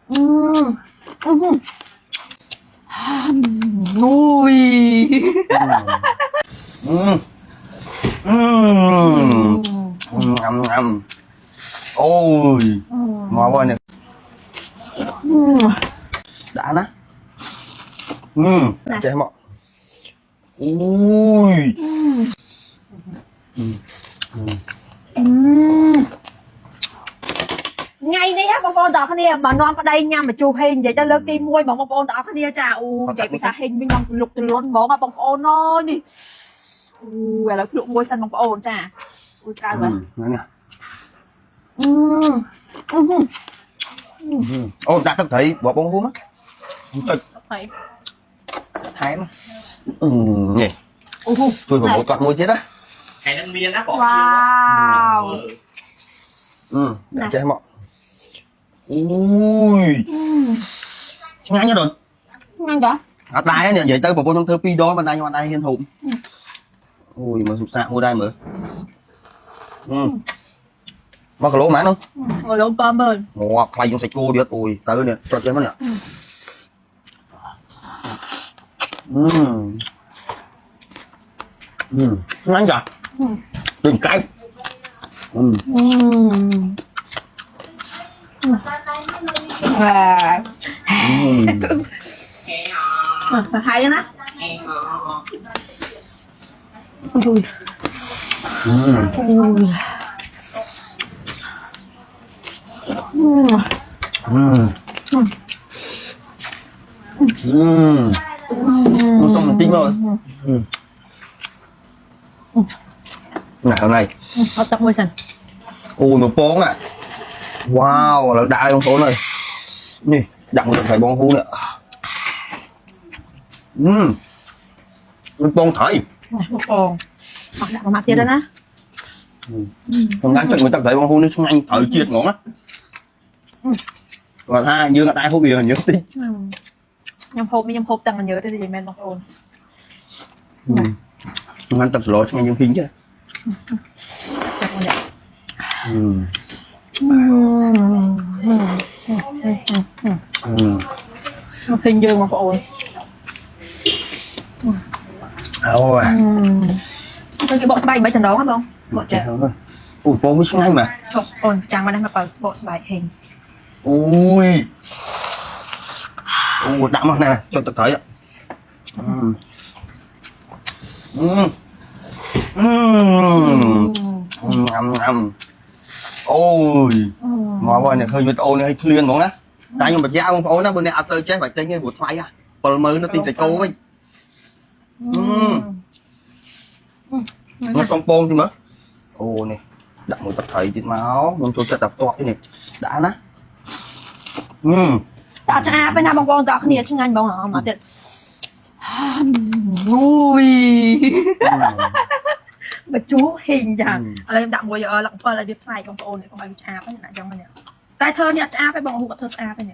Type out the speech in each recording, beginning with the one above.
Ui. Ngâm ngâm. Ôi ngon quá nè. Đã nè. Cho em ạ. Ui. Ngay đi á, bông đỏ kia mà non ở đây nha mà chụp hình vậy cho lơ kim môi bông đỏ kia chà u vậy bị thả hình bên trong lục từ luôn bông ôn nó đi u là lục môi xanh bông ôn chà ui cao vậy nè. Ô ta thực thị bỏ bông hú á. thấy Thái mà. Nhỉ. Tôi phải một cọt môi chết á. Cái năng miên á bỏ. Wow. Cho em ạ. Ui. Ngang nha rồi. Ngang vậy? Ở tay á vậy tới một con thơ pi đó bàn tay hiên hụm. Ui mà sụp sạc mua đây mở. Mà có lỗ mán không? Ngồi lỗ bơm bơm. Ngọt lại dùng sạch cô đi. Ui tới nè cho em nè. Ngang chưa? Đừng cái. Hay đó ui nó xong một tí rồi. Này hôm nay hấp tóc môi xanh. Ui một bón à. Wow là đại con phố này. Nè đặng được phải bón hú nữa. Một bón thầy. Một bón. Đặt vào mặt kia đó nè. Còn ngắn chuyện người ta thấy bón hú nó xuống nhanh thầy chiết ngon á. Và ha như là tay hú bìa nhớ tí. Nhâm hộp tăng là nhớ tới gì men bón ôn. Ngắn tập lối ngay những hình chứ. Hình dương bóng ôn. Ôi cái bộ bài mấy trận đó không? Bộ trẻ. Ui bố mới xuống anh mà. Ôi chàng mà đang mặc bộ bài hình. Ui. Ui đậm không nè cho tôi thấy ạ. Ngâm ngâm. Ôi ngon quá nè hơi với ô này hơi liên món á. Tại nhưng mà dao không ôn á bên đây ăn chơi chế phải chơi nghe bột phai á. Bờ mơ nó tin sẽ cô ấy. Nó xong pôn thì mới. Ô nè đậm một tập thầy thì máu nhưng cho tập toạc thế này đã ná. Đã cha bên nào bông ôn tao kia chứ anh bông hả mà tiệt. Ui. Mà chú hình chà ở đây đậm bây giờ lặng phơi lại biết phai bông ôn này không ai cha phải lại trong này. Tại thơ nha cha phải bông hụ thơ cha phải nè.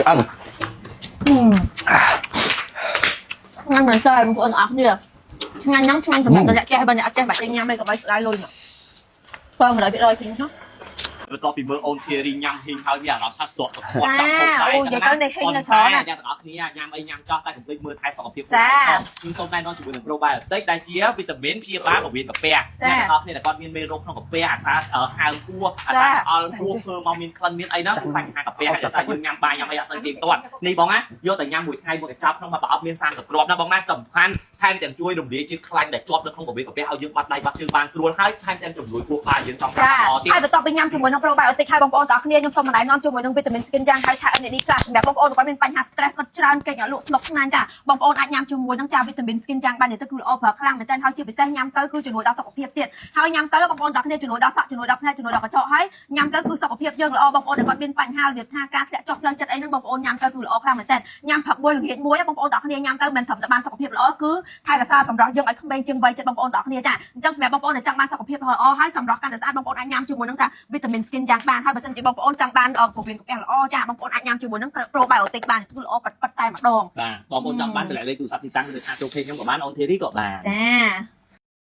Ăn. Ngang mà chơi một con ốc đi à. Ngang nhắn ngang sầm sầm chạy bên nhà chạy bạn chạy nhang đây có mấy lại luôn nè. Phơi mà lại bị đôi thì nó. បន្ទាប់ពីមើលអូនធារីញ៉ាំហ៊ីងហើយវាអារម្មណ៍ថាស្ទាត់គាត់ ចាអូនិយាយទៅនេះហ៊ីងនៅច្រើនណាស់ អ្នកទាំងអស់គ្នាញ៉ាំអីញ៉ាំចោះតែកុំភ្លេចមើលថែសុខភាពខ្ញុំសូមណែនាំជាមួយនឹង probiotic ដែលជាវីតាមីនព្យាបាលរវាងកាពះអ្នកទាំងអស់គ្នាដែលគាត់មានមេរោគក្នុងកាពះអាសាហើមពោះអាសាឆ្អល់ពោះធ្វើមកមានក្លិនមានអីហ្នឹងគឺបញ្ហាកាពះហើយតែយើងញ៉ាំបាយញ៉ាំអីអត់សូវទៀងទាត់នេះបងណាយកតែញ៉ាំមួយថ្ងៃមួយកញ្ចប់ក្នុងមួយប្រអប់មាន30គ្រាប់ណាបងណាសំខាន់ថែមទាំងជួយរំលាយជាតិខ្លាញ់ដែលជាប់នៅក្នុងកាពះឲ្យយើងបាត់ដៃបាត់ជើងបានស្រួលហើយថែមទាំងជំនួយពោះបាយយើងចង់បានល្អទៀតហើយបន្ទាប់ពីញ៉ាំជាមួយនឹង probiotic ហើយបងប្អូនទាំងអស់គ្នាខ្ញុំសូមណែនាំជាមួយនឹងវីតាមីន skin យ៉ាងហៅថា NAD+ សម្រាប់បងប្អូនគាត់មានបញ្ហា stress គាត់ច្រើនគេងលក់ស្លុកស្នាញចាបងប្អូនអាចញ៉ាំជាមួយនឹងចាវីតាមីន skin យ៉ាងបានទៅគឺល្អប្រើខ្លាំងមែនទែនហើយជាពិសេសញ៉ាំទៅគឺជំនួយដល់សុខភាពទៀតហើយញ៉ាំទៅបងប្អូនទាំងអស់គ្នាជំនួយដល់សក់ជំនួយដល់ភ្នែកជំនួយដល់កញ្ចក់ហើយញ៉ាំទៅគឺសុខភាពយើងល្អបងប្អូនដែលគាត់មានបញ្ហារបៀបថាការធ្លាក់ចុះផ្លូវចិត្តអីហ្នឹងបងប្អូនញ៉ាំទៅគឺល្អខ្លាំងមែនទែនញ៉ាំផឹកមួយល្ងាចមួយបងប្អូនទាំងអស់គ្នាញ៉ាំទៅមិនត្រឹមតែបានសុខភាពល្អគឺថែរក្សាសម្រស់យើងឲ្យក្មេងជាងវ័យចិត្តបងប្អូនទាំងអស់គ្នាចាអញ្ចឹងសម្រាប់បងប្អូនដែលចង់បានសុខភាពល្អហើយសម្រស់កាន់តែស្អាតបងប្អូនអាចញ៉ាំជាមួយនឹងថាវីតាមីន skin យ៉ាងបានហើយបើសិនជាបងប្អូនចង់បានពវៀនកាពះល្អចាបងប្អូនអាចញ៉ាំជាមួយនឹង probiotic បានគឺល្អប៉ាត់តែម្ដង បាទបងប្អូនចង់បានតម្លៃលេខទូរស័ព្ទទីតាំងនៅខាងចូលពេកខ្ញុំក៏បានអូនធីរីក៏បាន ចា